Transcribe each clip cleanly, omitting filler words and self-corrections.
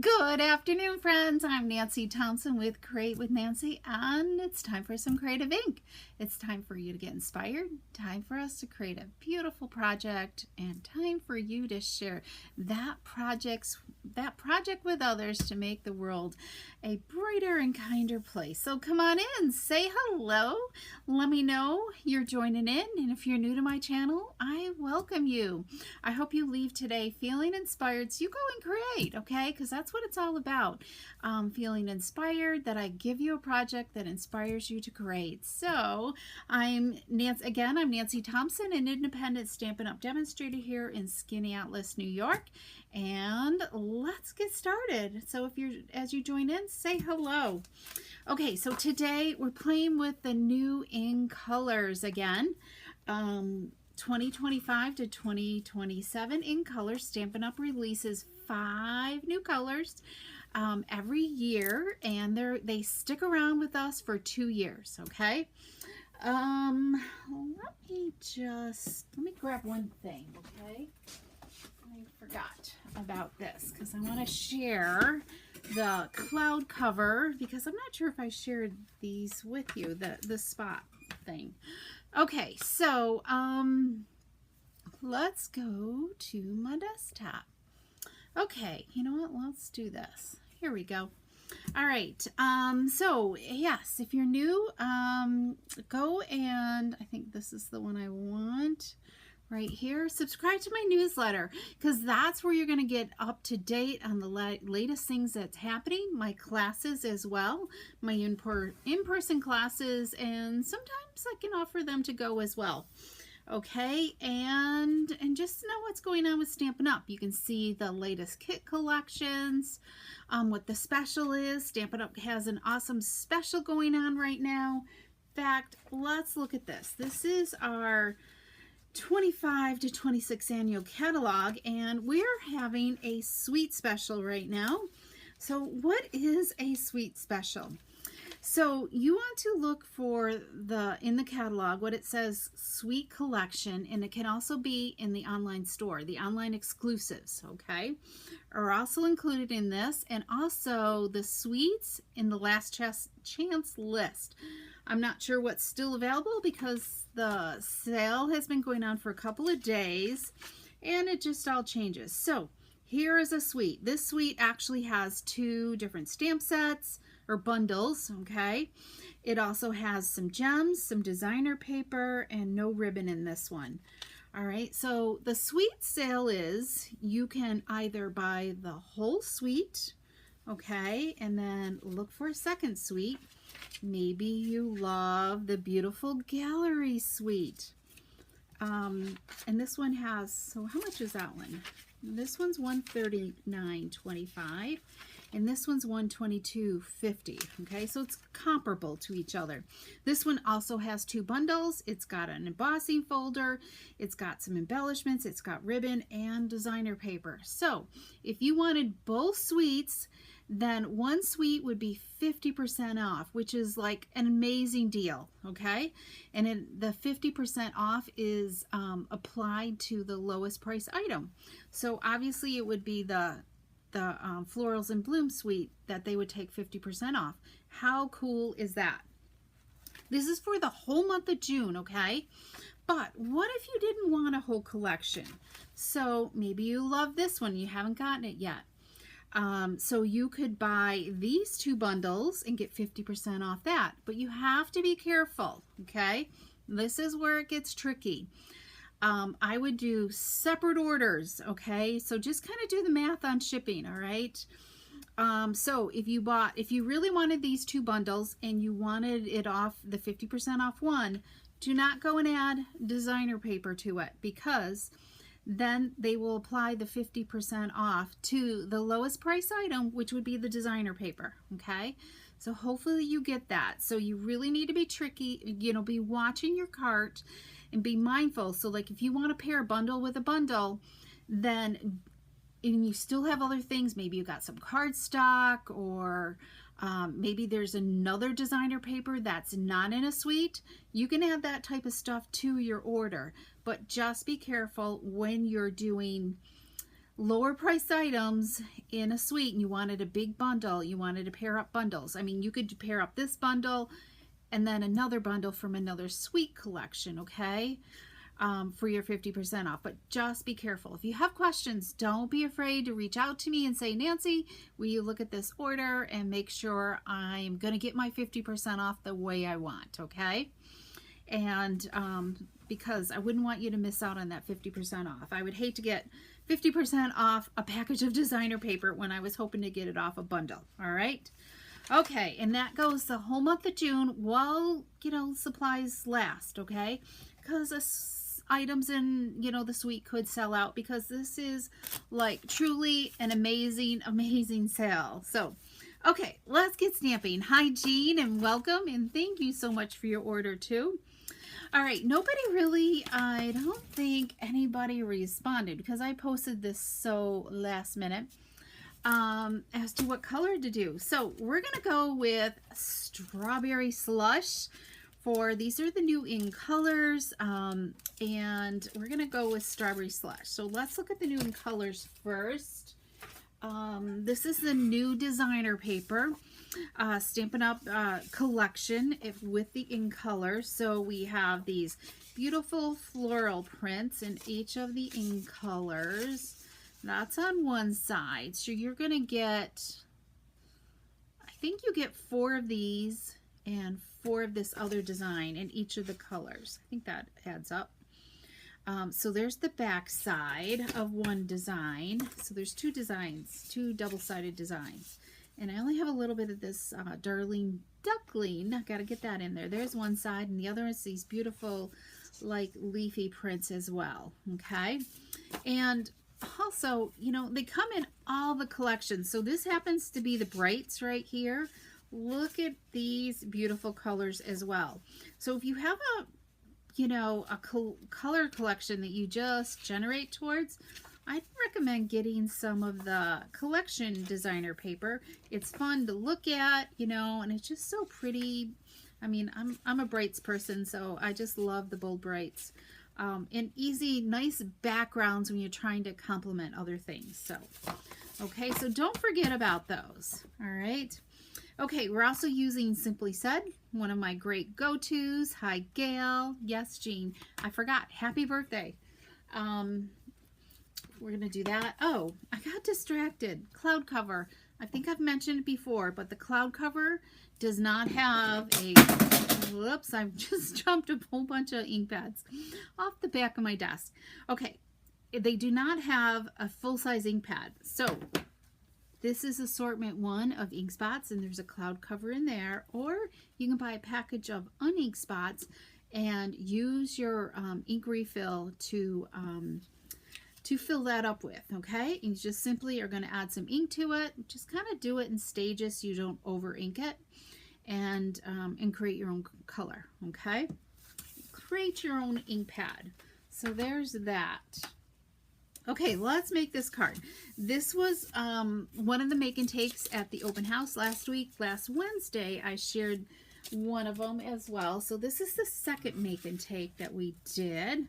Good afternoon, friends. I'm Nancy Thompson with Create with Nancy, and it's time for some creative ink. It's time for you to get inspired, time for us to create a beautiful project, and time for you to share that project with others to make the world a brighter and kinder place. So come on in, say hello, let me know you're joining in, and if you're new to my channel, I welcome you. I hope you leave today feeling inspired so you go and create, okay? Because that's what it's all about. Feeling inspired, that I give you a project that inspires you to create. So I'm Nancy Thompson, an independent Stampin' Up! Demonstrator here in Skaneateles, New York. And let's get started. So as you join in, say hello. Okay, so today we're playing with the new ink colors again. 2025 to 2027 in color. Stampin' Up! Releases 5 new colors every year, and they stick around with us for 2 years. Okay. Let me grab one thing. Okay, I forgot about this because I want to share the cloud cover, because I'm not sure if I shared these with you, the spot thing. Okay, so let's go to my desktop. Okay, you know what? Let's do this. Here we go. All right. So yes, if you're new, go and I think this is the one I want right here. Subscribe to my newsletter, because that's where you're going to get up to date on the latest things that's happening. My classes as well, my in-person classes, and sometimes I can offer them to go as well. Okay, and just know what's going on with Stampin' Up! You can see the latest kit collections, what the special is. Stampin' Up! Has an awesome special going on right now. In fact, let's look at this. This is our 25 to 26 annual catalog, and we're having a sweet special right now. So what is a sweet special? So you want to look for in the catalog what it says sweet collection, and it can also be in the online store. The online exclusives, okay, are also included in this, and also the sweets in the last chance list. I'm not sure what's still available because the sale has been going on for a couple of days, and it just all changes. So here is a suite. This suite actually has 2 different stamp sets or bundles, okay? It also has some gems, some designer paper, and no ribbon in this one. All right, so the suite sale is you can either buy the whole suite, okay, and then look for a second suite. Maybe you love the beautiful gallery suite. And this one has, so how much is that one? This one's $139.25, and this one's $122.50. Okay, so it's comparable to each other. This one also has 2 bundles. It's got an embossing folder, it's got some embellishments, it's got ribbon and designer paper. So if you wanted both suites, then one suite would be 50% off, which is like an amazing deal, okay? And the 50% off is applied to the lowest price item. So obviously it would be the Florals and Bloom suite that they would take 50% off. How cool is that? This is for the whole month of June, okay? But what if you didn't want a whole collection? So maybe you love this one, you haven't gotten it yet. So you could buy these 2 bundles and get 50% off that, but you have to be careful, okay? This is where it gets tricky. I would do separate orders, okay? So just kind of do the math on shipping, all right? So if you really wanted these 2 bundles and you wanted it off, the 50% off one, do not go and add designer paper to it, because then they will apply the 50% off to the lowest price item, which would be the designer paper, okay? So hopefully you get that. So you really need to be tricky, be watching your cart and be mindful. So like if you want to pair a bundle with a bundle, then, and you still have other things, maybe you got some cardstock, or maybe there's another designer paper that's not in a suite, you can add that type of stuff to your order. But just be careful when you're doing lower priced items in a suite and you wanted a big bundle, you wanted to pair up bundles. I mean, you could pair up this bundle and then another bundle from another suite collection, okay? For your 50% off, but just be careful. If you have questions, don't be afraid to reach out to me and say, Nancy, will you look at this order and make sure I'm going to get my 50% off the way I want, okay? And because I wouldn't want you to miss out on that 50% off. I would hate to get 50% off a package of designer paper when I was hoping to get it off a bundle, all right? Okay, and that goes the whole month of June while, you know, supplies last, okay? Because items in, you know, the suite could sell out, because this is like truly an amazing sale. So, okay, let's get stamping. Hi, Jean, and welcome, and thank you so much for your order too. All right, nobody really, I don't think anybody responded because I posted this so last minute as to what color to do. So we're going to go with Strawberry Slush. These are the new in colors, and we're going to go with Strawberry Slush. So let's look at the new in colors first. This is the new designer paper, Stampin' Up! Collection with the in colors. So we have these beautiful floral prints in each of the in colors. That's on one side. So you're going to get, I think you get 4 of these and 4 of this other design in each of the colors. I think that adds up. So there's the back side of one design. So there's 2 designs, 2 double-sided designs. And I only have a little bit of this Darling Duckling. I got to get that in there. There's one side, and the other is these beautiful, like, leafy prints as well. Okay? And also, you know, they come in all the collections. So this happens to be the Brights right here. Look at these beautiful colors as well. So if you have a, you know, a color collection that you just generate towards, I'd recommend getting some of the collection designer paper. It's fun to look at, you know, and it's just so pretty. I mean, I'm a Brights person, so I just love the bold Brights. And easy, nice backgrounds when you're trying to complement other things. So, okay, so don't forget about those. All right. Okay, we're also using Simply Said, one of my great go-tos. Hi, Gail. Yes, Jean. I forgot. Happy birthday. We're going to do that. Oh, I got distracted. Cloud cover. I think I've mentioned it before, but the cloud cover does not have a... Whoops, I've just jumped a whole bunch of ink pads off the back of my desk. Okay, they do not have a full-size ink pad. So this is assortment 1 of ink spots, and there's a cloud cover in there. Or you can buy a package of unink spots and use your ink refill to fill that up with, okay? And you just simply are going to add some ink to it. Just kind of do it in stages so you don't over ink it, and create your own color, okay? Create your own ink pad. So there's that. Okay, let's make this card. This was one of the make and takes at the open house last week. Last Wednesday, I shared one of them as well. So this is the second make and take that we did.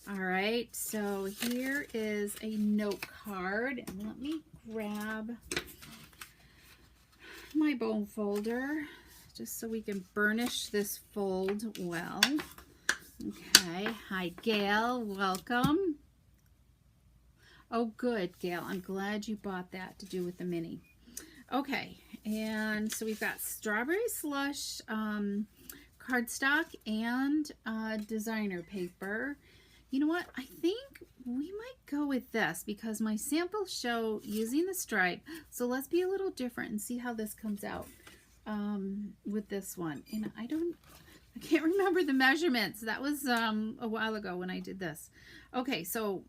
All right, so here is a note card. And let me grab my bone folder just so we can burnish this fold well. Okay, hi Gail, welcome. Oh good, Gail, I'm glad you bought that to do with the mini. Okay, and so we've got Strawberry Slush cardstock and designer paper. You know what? I think we might go with this because my samples show using the stripe. So let's be a little different and see how this comes out with this one. And I can't remember the measurements. That was a while ago when I did this. Okay, so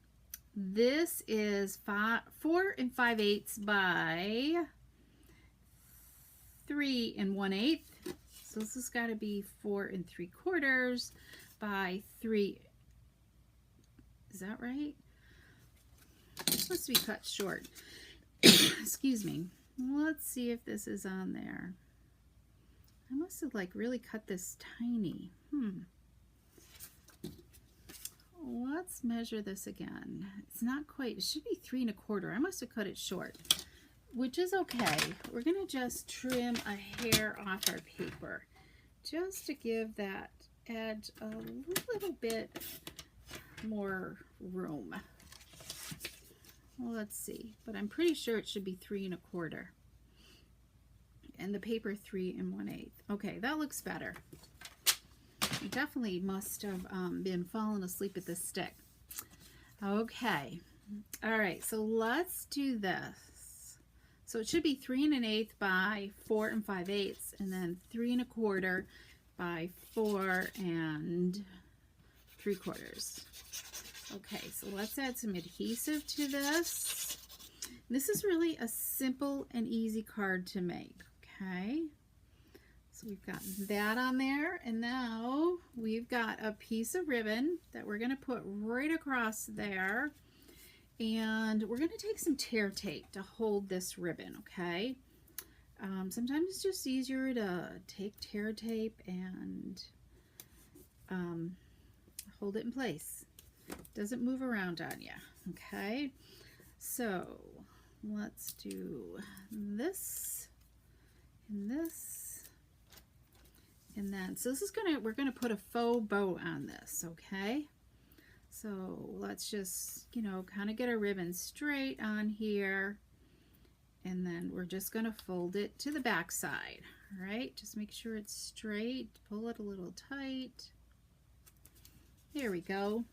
this is 4 5/8 by 3 1/8. So this has got to be 4 3/4 by 3. Is that right? This must be cut short. Excuse me. Let's see if this is on there. I must have like really cut this tiny. let's measure this again. It's not quite, it should be 3 1/4. I must have cut it short, which is okay. We're gonna just trim a hair off our paper just to give that edge a little bit more room. Well, let's see, but I'm pretty sure it should be 3 1/4. And the paper 3 1/8. Okay, that looks better. I definitely must have been falling asleep at this stick. Okay, all right, so let's do this. So it should be 3 1/8 by 4 5/8, and then 3 1/4 by 4 3/4. Okay, so let's add some adhesive to this. This is really a simple and easy card to make, okay? So we've got that on there, and now we've got a piece of ribbon that we're going to put right across there, and we're going to take some tear tape to hold this ribbon, okay? Sometimes it's just easier to take tear tape and hold it in place. Doesn't move around on you, okay? So let's do this and this. And then, so this is we're gonna put a faux bow on this, okay? So let's just, you know, kind of get our ribbon straight on here. And then we're just gonna fold it to the back side, all right? Just make sure it's straight, pull it a little tight. There we go.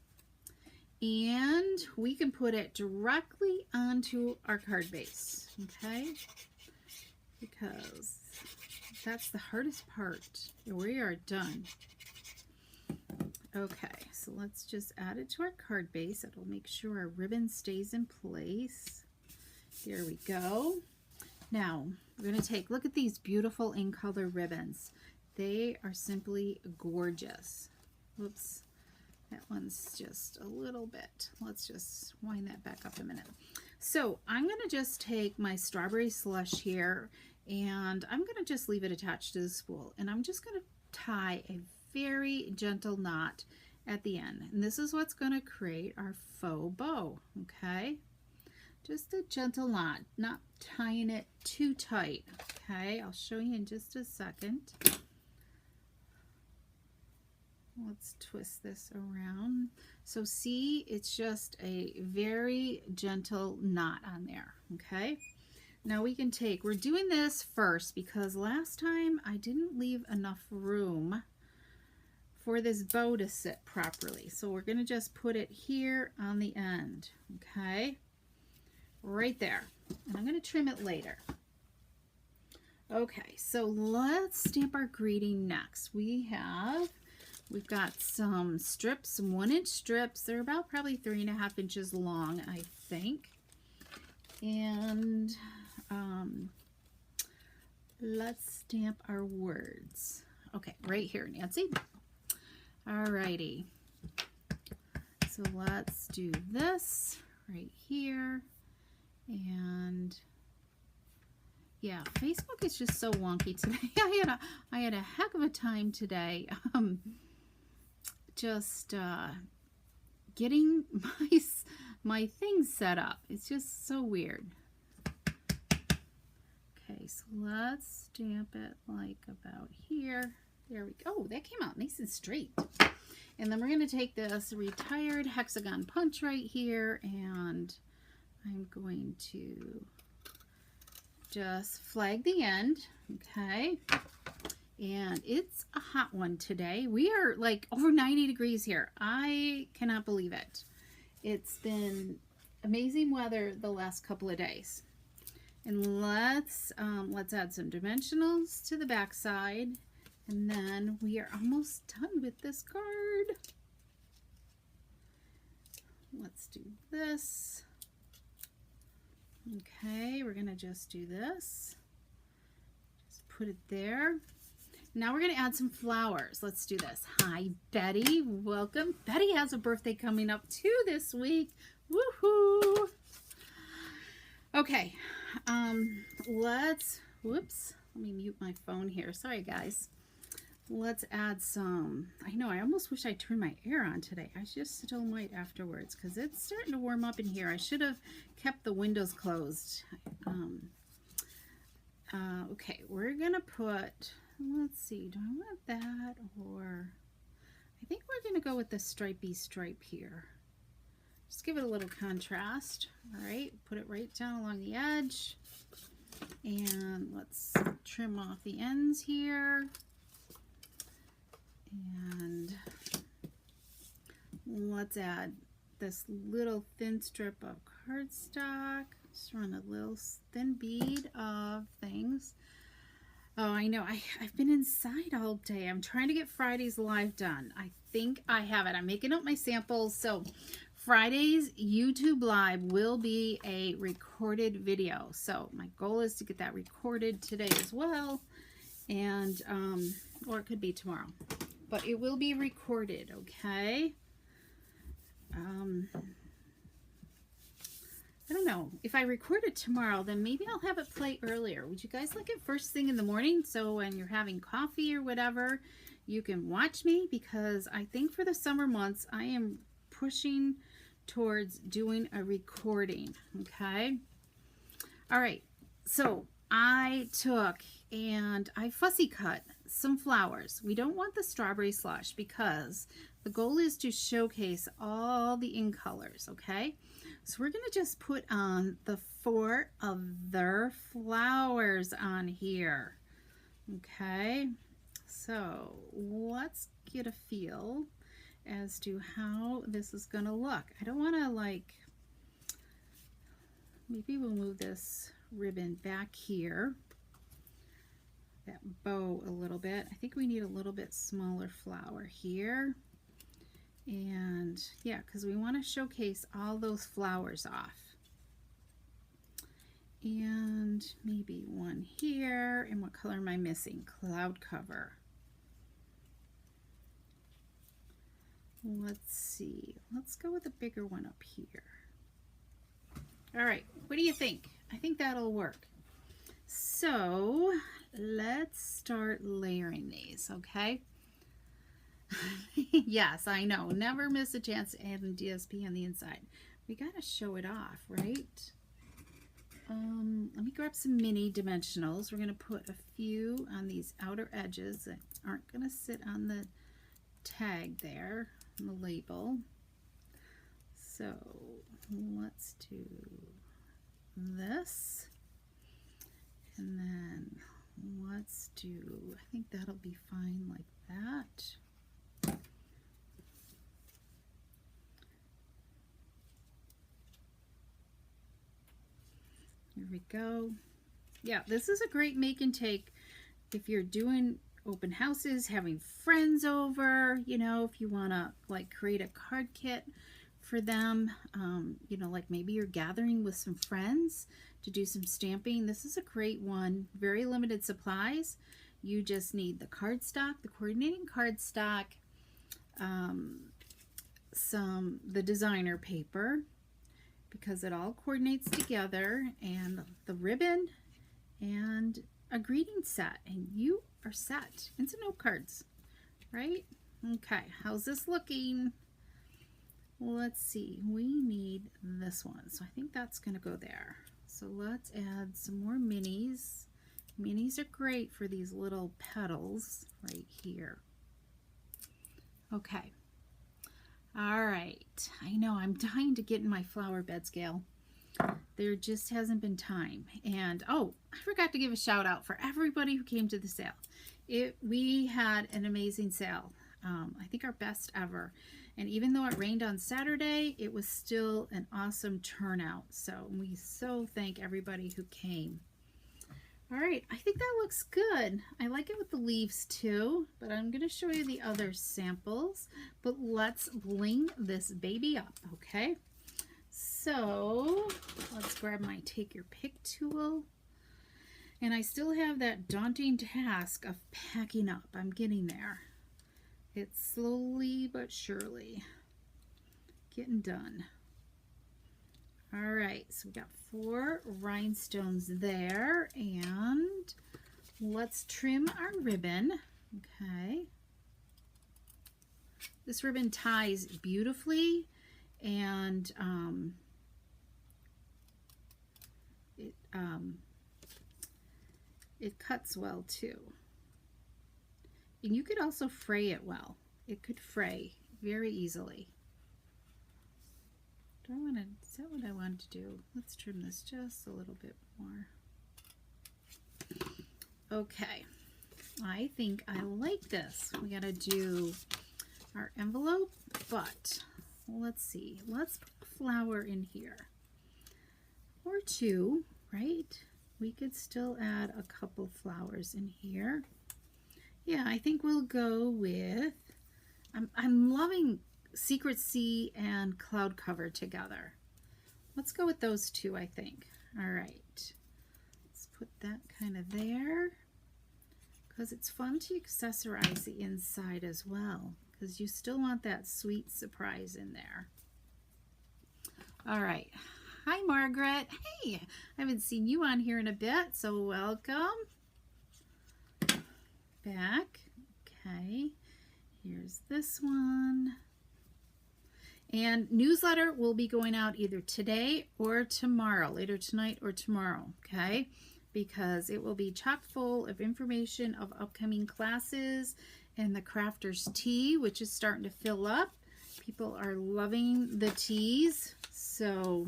And we can put it directly onto our card base, okay? Because that's the hardest part. We are done. Okay, so let's just add it to our card base. It'll make sure our ribbon stays in place. There we go. Now, we're going to take, look at these beautiful in color ribbons. They are simply gorgeous. Whoops, that one's just a little bit. Let's just wind that back up a minute. So I'm going to just take my strawberry slush here, and I'm going to just leave it attached to the spool, and I'm just going to tie a very gentle knot at the end, and this is what's going to create our faux bow, okay? Just a gentle knot, not tying it too tight, okay? I'll show you in just a second. Let's twist this around. So see, it's just a very gentle knot on there, okay? Now we can take, we're doing this first because last time I didn't leave enough room for this bow to sit properly. So we're going to just put it here on the end, okay? Right there. And I'm going to trim it later. Okay, so let's stamp our greeting next. We've got some strips, some 1-inch strips. They're about probably 3.5 inches long, I think. And let's stamp our words. Okay, right here, Nancy. Alrighty. So let's do this right here. And yeah, Facebook is just so wonky today. I had a heck of a time today. Just getting my things set up. It's just so weird. Okay, so let's stamp it like about here. There we go. Oh, that came out nice and straight. And then we're going to take this retired hexagon punch right here, and I'm going to just flag the end, okay? And it's a hot one today. We are like over 90 degrees here. I cannot believe it. It's been amazing weather the last couple of days. And let's add some dimensionals to the back side, and then we are almost done with this card. Let's do this. Okay, we're gonna just do this. Just put it there. Now we're gonna add some flowers. Let's do this. Hi, Betty. Welcome. Betty has a birthday coming up too this week. Woohoo! Okay, whoops. Let me mute my phone here. Sorry, guys. let's add some. I know, I almost wish I turned my air on today. I just still might afterwards because it's starting to warm up in here. I should have kept the windows closed. Okay, we're gonna put, let's see, do I want that, or I think we're gonna go with the stripey stripe here. Just give it a little contrast. All right, put it right down along the edge, and let's trim off the ends here. And let's add this little thin strip of cardstock. Just run a little thin bead of things. Oh, I know. I've been inside all day. I'm trying to get Friday's live done. I think I have it. I'm making up my samples. So Friday's YouTube live will be a recorded video. So my goal is to get that recorded today as well. And, or it could be tomorrow. But it will be recorded, okay? I don't know. If I record it tomorrow, then maybe I'll have it play earlier. Would you guys like it first thing in the morning? So when you're having coffee or whatever, you can watch me, because I think for the summer months, I am pushing towards doing a recording, okay? All right. So I took and I fussy cut some flowers. We don't want the strawberry slush because the goal is to showcase all the in colors, okay? So we're going to just put on the 4 other flowers on here, okay? So let's get a feel as to how this is going to look. I don't want to, like, maybe we'll move this ribbon back here, that bow a little bit. I think we need a little bit smaller flower here. And yeah, because we want to showcase all those flowers off. And maybe one here. And what color am I missing? Cloud cover. Let's see. Let's go with a bigger one up here. All right, what do you think? I think that'll work. So let's start layering these, okay? Yes, I know. Never miss a chance to add an DSP on the inside. We got to show it off, right? Let me grab some mini dimensionals. We're going to put a few on these outer edges that aren't going to sit on the tag there, on the label. So let's do this. And then let's do, I think that'll be fine like that. Here we go. Yeah, this is a great make and take if you're doing open houses, having friends over, you know, if you want to like create a card kit for them, you know, like maybe you're gathering with some friends to do some stamping. This is a great one. Very limited supplies. You just need the cardstock, the coordinating cardstock, the designer paper, because it all coordinates together, and the ribbon, and a greeting set, and you are set. And some note cards, right? Okay, how's this looking? Let's see, we need this one, so I think that's going to go there. So let's add some more minis. Minis are great for these little petals right here. Okay. All right. I know I'm dying to get in my flower bed scale. There just hasn't been time. And oh, I forgot to give a shout out for everybody who came to the sale. We had an amazing sale. I think our best ever. And even though it rained on Saturday, it was still an awesome turnout. So we so thank everybody who came. All right, I think that looks good. I like it with the leaves too, but I'm going to show you the other samples. But let's bling this baby up, okay? So let's grab my take your pick tool. And I still have that daunting task of packing up. I'm getting there. It's slowly but surely getting done. All right, so we got 4 rhinestones there, and let's trim our ribbon. Okay. This ribbon ties beautifully, and it cuts well too. And you could also fray it well. It could fray very easily. Do I want to, is that what I want to do? Let's trim this just a little bit more. Okay, I think I like this. We got to do our envelope, but let's see. Let's put a flower in here. Or two, right? We could still add a couple flowers in here. Yeah, I think we'll go with, I'm loving Secret Sea and Cloud Cover together. Let's go with those two, I think. All right. Let's put that kind of there, because it's fun to accessorize the inside as well, because you still want that sweet surprise in there. All right. Hi, Margaret. Hey, I haven't seen you on here in a bit, so welcome back. Okay, here's this one. And newsletter will be going out either today or tomorrow, later tonight or tomorrow, okay? Because it will be chock full of information of upcoming classes and the Crafters Tea, which is starting to fill up. People are loving the teas, so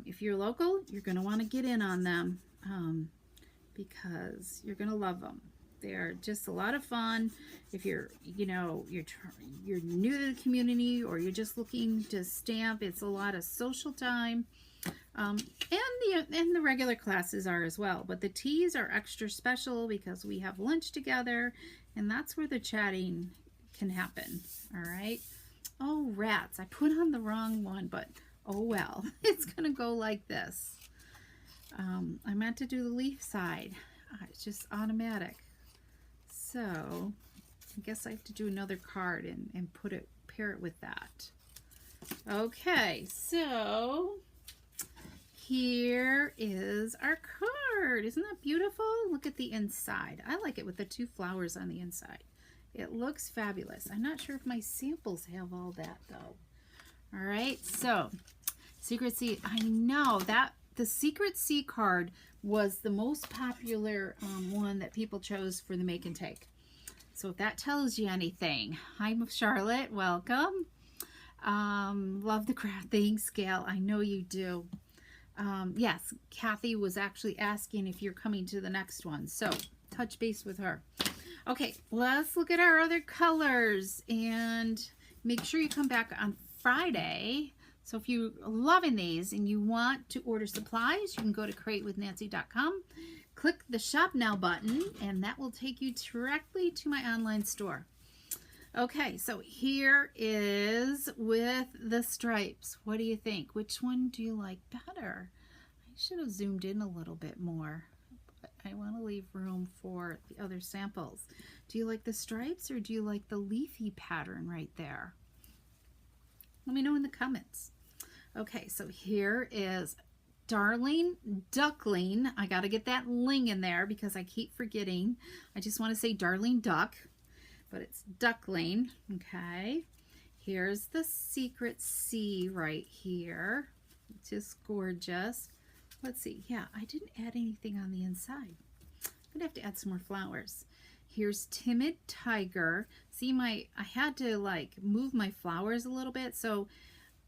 if you're local, you're going to want to get in on them because you're going to love them. They're just a lot of fun. If you're, you know, you're new to the community, or you're just looking to stamp, it's a lot of social time. And the regular classes are as well. But the teas are extra special because we have lunch together, and that's where the chatting can happen. All right. Oh, rats! I put on the wrong one, but oh well. It's gonna go like this. I meant to do the leaf side. It's just automatic. So I guess I have to do another card and pair it with that. Okay, so here is our card. Isn't that beautiful? Look at the inside. I like it with the two flowers on the inside. It looks fabulous. I'm not sure if my samples have all that though. All right, so Secret Sea. I know that the Secret Sea card was the most popular one that people chose for the make and take. So if that tells you anything. Hi, Charlotte. Welcome. Love the crafting scale. I know you do. Yes, Kathy was actually asking if you're coming to the next one. So touch base with her. Okay, let's look at our other colors and make sure you come back on Friday. So if you're loving these and you want to order supplies, you can go to createwithnancy.com, click the Shop Now button, and that will take you directly to my online store. Okay, so here is with the stripes. What do you think? Which one do you like better? I should have zoomed in a little bit more, but I want to leave room for the other samples. Do you like the stripes, or do you like the leafy pattern right there? Let me know in the comments. Okay, so here is Darling Duckling. I got to get that ling in there because I keep forgetting. I just want to say Darling Duck, but it's Duckling. Okay, here's the Secret Sea right here. It's just gorgeous. Let's see. Yeah, I didn't add anything on the inside. I'm gonna have to add some more flowers. Here's Timid Tiger. See, I had to like move my flowers a little bit, so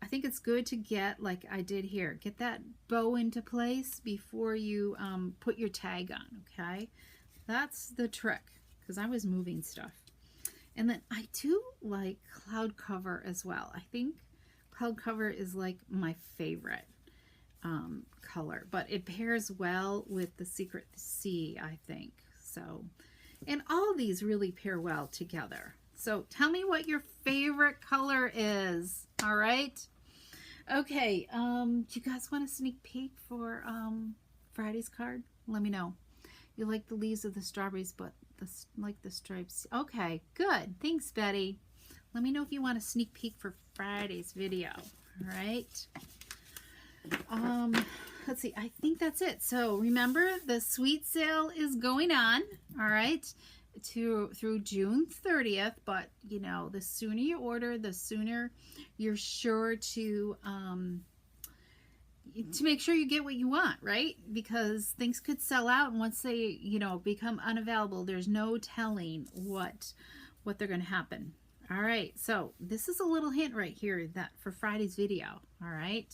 I think it's good to get, like I did here, get that bow into place before you put your tag on, okay? That's the trick, because I was moving stuff. And then I do like Cloud Cover as well. I think Cloud Cover is like my favorite color, but it pairs well with the Secret Sea, I think. So, and all these really pair well together. So tell me what your favorite color is, all right? Okay, do you guys want a sneak peek for Friday's card? Let me know. You like the leaves of the strawberries, but like the stripes. Okay, good. Thanks, Betty. Let me know if you want a sneak peek for Friday's video, all right? Let's see, I think that's it. So remember, the sweet sale is going on, all right? through June 30th, but you know, the sooner you order, the sooner you're sure to make sure you get what you want, right? Because things could sell out, and once they, you know, become unavailable, there's no telling what they're going to happen. All right, so this is a little hint right here that for Friday's video. All right,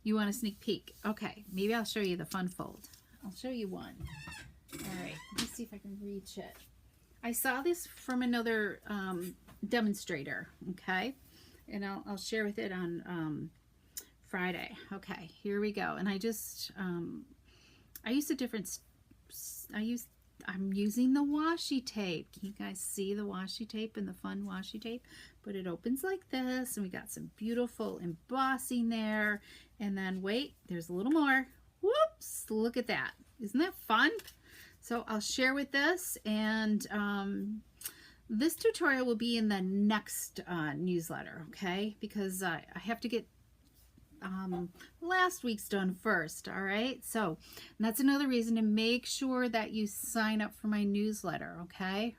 you want a sneak peek? Okay, maybe I'll show you the fun fold. I'll show you one. All right, let me see if I can reach it. I saw this from another demonstrator, okay, and I'll share with it on Friday. Okay, here we go. And I just I used a different I'm using the washi tape. Can you guys see the washi tape and the fun washi tape? But it opens like this, and we got some beautiful embossing there. And then wait, there's a little more. Whoops, look at that. Isn't that fun? So I'll share with this, and this tutorial will be in the next newsletter, okay? Because I have to get last week's done first. All right, so that's another reason to make sure that you sign up for my newsletter. Okay,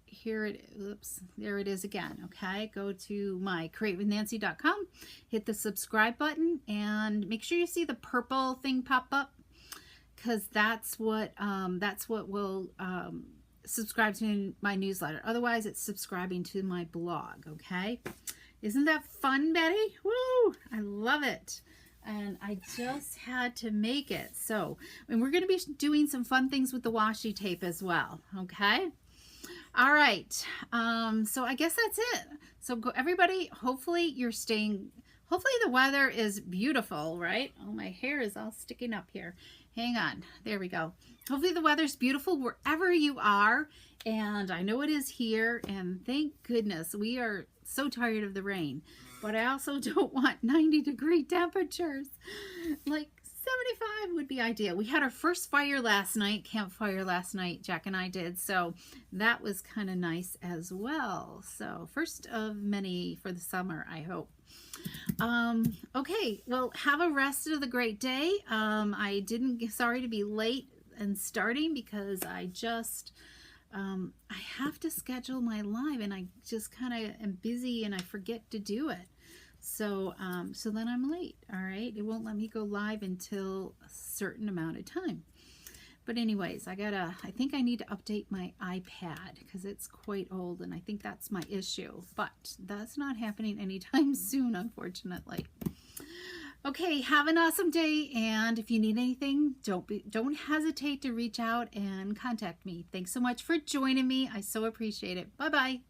here it, oops, there it is again. Okay, go to my createwithnancy.com, hit the subscribe button, and make sure you see the purple thing pop up, because that's what will subscribe to my newsletter. Otherwise, it's subscribing to my blog. Okay. Isn't that fun, Betty? Woo! I love it. And I just had to make it. So, and we're going to be doing some fun things with the washi tape as well. Okay? All right. So I guess that's it. So go, everybody, hopefully you're staying, hopefully the weather is beautiful, right? Oh, my hair is all sticking up here. Hang on. There we go. Hopefully the weather's beautiful wherever you are. And I know it is here. And thank goodness we are so tired of the rain. But I also don't want 90-degree temperatures. Like 75 would be ideal. We had our first fire last night, campfire last night, Jack and I did. So that was kind of nice as well. So first of many for the summer, I hope. Okay, well, have a rest of the great day. Sorry to be late and starting, because I just I have to schedule my live, and I just kind of am busy and I forget to do it. So so then I'm late. All right, it won't let me go live until a certain amount of time. But anyways, I think I need to update my iPad, because it's quite old, and I think that's my issue. But that's not happening anytime soon, unfortunately. Okay, have an awesome day, and if you need anything, don't hesitate to reach out and contact me. Thanks so much for joining me. I so appreciate it. Bye-bye.